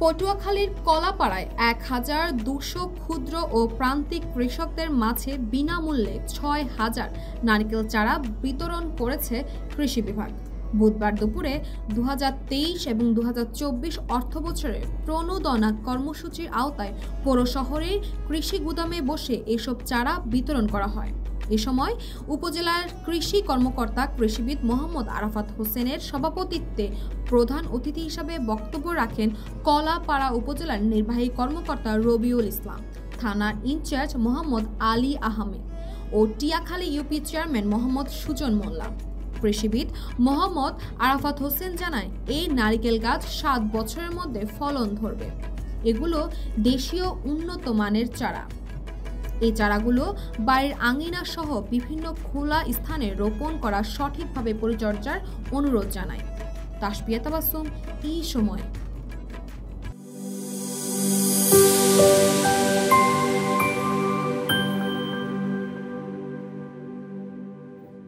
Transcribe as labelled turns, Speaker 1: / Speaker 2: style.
Speaker 1: পটুয়াখালীর কলাপাড়ায় ১,২০০ ক্ষুদ্র ও প্রান্তিক কৃষকদের মাঝে বিনামূল্যে ৬,০০০ নারকেল চারা বিতরণ করেছে কৃষি বিভাগ। বুধবার দুপুরে ২০২৩ এবং ২০২৪ অর্থবছরের প্রণোদনা কর্মসূচির আওতায় পৌর শহরের কৃষি গুদামে বসে এসব চারা বিতরণ করা হয়। এ সময় উপজেলার কৃষি কর্মকর্তা কৃষিবিদ মোহাম্মদ আরাফাত হোসেনের সভাপতিত্বে প্রধান অতিথি হিসেবে বক্তব্য রাখেন কলাপাড়া উপজেলার নির্বাহী কর্মকর্তা রবিউল ইসলাম, থানার ইনচার্জ মোহাম্মদ আলী আহমেদ ও টিয়াখালী ইউপি চেয়ারম্যান মোহাম্মদ সুজন মোল্লা। কৃষিবিদ মোহাম্মদ আরাফাত হোসেন জানায়, এই নারিকেল গাছ ৭ বছরের মধ্যে ফলন ধরবে। এগুলো দেশীয় উন্নত মানের চারা। এই চারাগুলো বাড়ির আঙিনা সহ বিভিন্ন খোলা স্থানে রোপণ করা সঠিকভাবে পরিচর্যার অনুরোধ জানায়। তাসপিয়া তাবাসসুম, এই সময়।